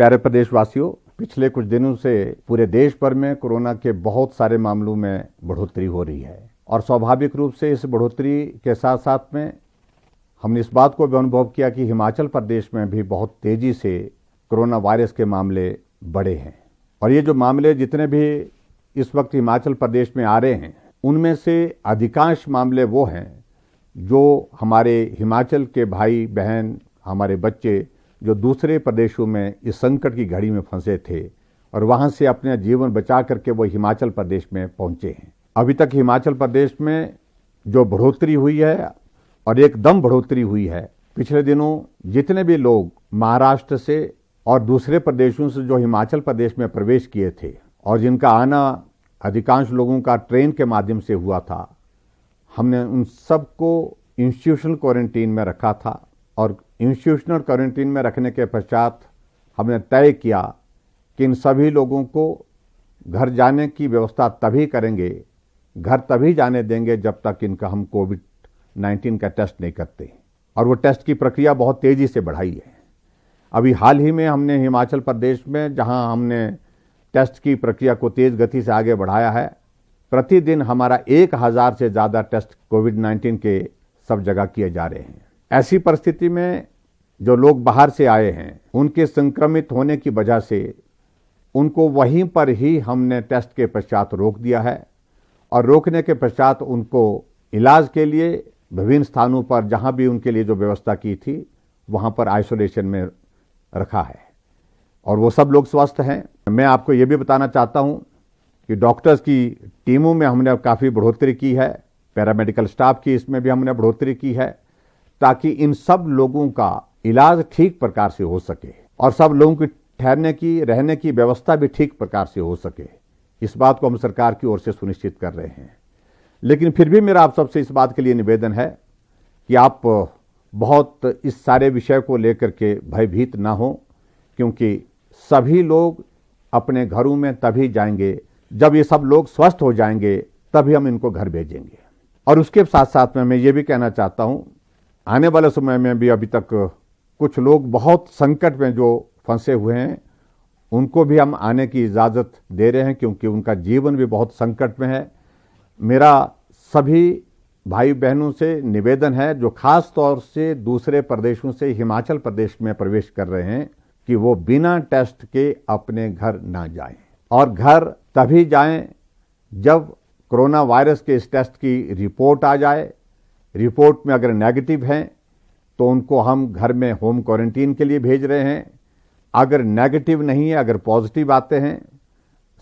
प्यारे प्रदेशवासियों, पिछले कुछ दिनों से पूरे देश भर में कोरोना के बहुत सारे मामलों में बढ़ोतरी हो रही है और स्वाभाविक रूप से इस बढ़ोतरी के साथ साथ में हमने इस बात को भी अनुभव किया कि हिमाचल प्रदेश में भी बहुत तेजी से कोरोना वायरस के मामले बढ़े हैं। और ये जो मामले जितने भी इस वक्त हिमाचल प्रदेश में आ रहे हैं, उनमें से अधिकांश मामले वो हैं जो हमारे हिमाचल के भाई बहन, हमारे बच्चे जो दूसरे प्रदेशों में इस संकट की घड़ी में फंसे थे और वहां से अपना जीवन बचा करके वो हिमाचल प्रदेश में पहुंचे हैं। अभी तक हिमाचल प्रदेश में जो बढ़ोतरी हुई है और एकदम बढ़ोतरी हुई है, पिछले दिनों जितने भी लोग महाराष्ट्र से और दूसरे प्रदेशों से जो हिमाचल प्रदेश में प्रवेश किए थे और जिनका आना अधिकांश लोगों का ट्रेन के माध्यम से हुआ था, हमने उन सबको इंस्टीट्यूशनल क्वारंटीन में रखा था और इंस्टीट्यूशनल क्वारंटीन में रखने के पश्चात हमने तय किया कि इन सभी लोगों को घर जाने की व्यवस्था तभी करेंगे, घर तभी जाने देंगे जब तक इनका हम कोविड-19 का टेस्ट नहीं करते। और वो टेस्ट की प्रक्रिया बहुत तेजी से बढ़ाई है। अभी हाल ही में हमने हिमाचल प्रदेश में जहां हमने टेस्ट की प्रक्रिया को तेज गति से आगे बढ़ाया है, प्रतिदिन हमारा 1000 से ज़्यादा टेस्ट कोविड-19 के सब जगह किए जा रहे हैं। ऐसी परिस्थिति में जो लोग बाहर से आए हैं, उनके संक्रमित होने की वजह से उनको वहीं पर ही हमने टेस्ट के पश्चात रोक दिया है और रोकने के पश्चात उनको इलाज के लिए विभिन्न स्थानों पर जहां भी उनके लिए जो व्यवस्था की थी वहां पर आइसोलेशन में रखा है और वो सब लोग स्वस्थ हैं। मैं आपको ये भी बताना चाहता हूं कि डॉक्टर्स की टीमों में हमने काफ़ी बढ़ोतरी की है, पैरामेडिकल स्टाफ की इसमें भी हमने बढ़ोतरी की है ताकि इन सब लोगों का इलाज ठीक प्रकार से हो सके और सब लोगों की ठहरने की, रहने की व्यवस्था भी ठीक प्रकार से हो सके। इस बात को हम सरकार की ओर से सुनिश्चित कर रहे हैं। लेकिन फिर भी मेरा आप सबसे इस बात के लिए निवेदन है कि आप बहुत इस सारे विषय को लेकर के भयभीत ना हो, क्योंकि सभी लोग अपने घरों में तभी जाएंगे जब ये सब लोग स्वस्थ हो जाएंगे, तभी हम इनको घर भेजेंगे। और उसके साथ साथ में मैं ये भी कहना चाहता हूं, आने वाले समय में भी अभी तक कुछ लोग बहुत संकट में जो फंसे हुए हैं, उनको भी हम आने की इजाज़त दे रहे हैं, क्योंकि उनका जीवन भी बहुत संकट में है। मेरा सभी भाई बहनों से निवेदन है जो खास तौर से दूसरे प्रदेशों से हिमाचल प्रदेश में प्रवेश कर रहे हैं कि वो बिना टेस्ट के अपने घर ना जाएं और घर तभी जाएं जब कोरोना वायरस के इस टेस्ट की रिपोर्ट आ जाए। रिपोर्ट में अगर नेगेटिव हैं तो उनको हम घर में होम क्वारंटीन के लिए भेज रहे हैं। अगर नेगेटिव नहीं है, अगर पॉजिटिव आते हैं,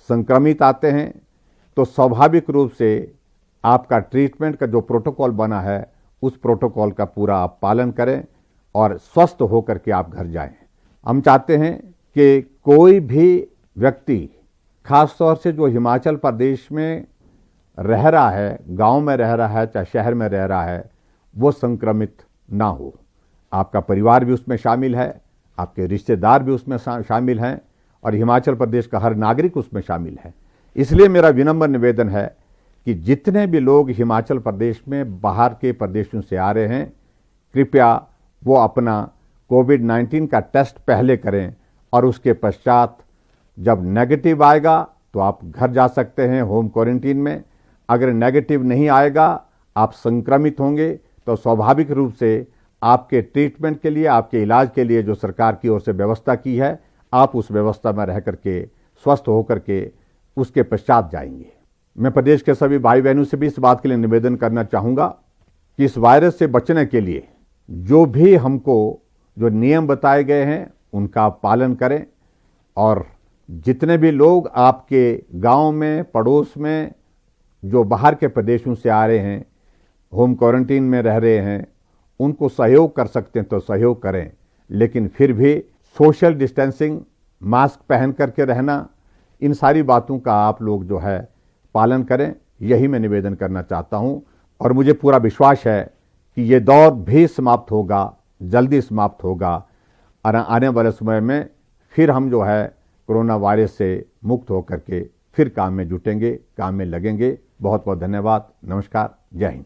संक्रमित आते हैं, तो स्वाभाविक रूप से आपका ट्रीटमेंट का जो प्रोटोकॉल बना है उस प्रोटोकॉल का पूरा आप पालन करें और स्वस्थ होकर के आप घर जाएं। हम चाहते हैं कि कोई भी व्यक्ति, खासतौर से जो हिमाचल प्रदेश में रह रहा है, गांव में रह रहा है, चाहे शहर में रह रहा है, वो संक्रमित ना हो। आपका परिवार भी उसमें शामिल है, आपके रिश्तेदार भी उसमें शामिल हैं और हिमाचल प्रदेश का हर नागरिक उसमें शामिल है। इसलिए मेरा विनम्र निवेदन है कि जितने भी लोग हिमाचल प्रदेश में बाहर के प्रदेशों से आ रहे हैं, कृपया वो अपना कोविड-19 का टेस्ट पहले करें और उसके पश्चात जब नेगेटिव आएगा तो आप घर जा सकते हैं होम क्वारंटीन में। अगर नेगेटिव नहीं आएगा, आप संक्रमित होंगे, तो स्वाभाविक रूप से आपके ट्रीटमेंट के लिए, आपके इलाज के लिए जो सरकार की ओर से व्यवस्था की है, आप उस व्यवस्था में रह करके स्वस्थ होकर के उसके पश्चात जाएंगे। मैं प्रदेश के सभी भाई बहनों से भी इस बात के लिए निवेदन करना चाहूँगा कि इस वायरस से बचने के लिए जो भी हमको जो नियम बताए गए हैं उनका आप पालन करें और जितने भी लोग आपके गांव में, पड़ोस में, जो बाहर के प्रदेशों से आ रहे हैं, होम क्वारंटीन में रह रहे हैं, उनको सहयोग कर सकते हैं तो सहयोग करें। लेकिन फिर भी सोशल डिस्टेंसिंग, मास्क पहन करके रहना, इन सारी बातों का आप लोग जो है पालन करें, यही मैं निवेदन करना चाहता हूं। और मुझे पूरा विश्वास है कि ये दौर भी समाप्त होगा, जल्दी समाप्त होगा और आने वाले समय में फिर हम जो है कोरोना वायरस से मुक्त होकर के फिर काम में जुटेंगे, काम में लगेंगे। बहुत बहुत धन्यवाद। नमस्कार। जय हिंद।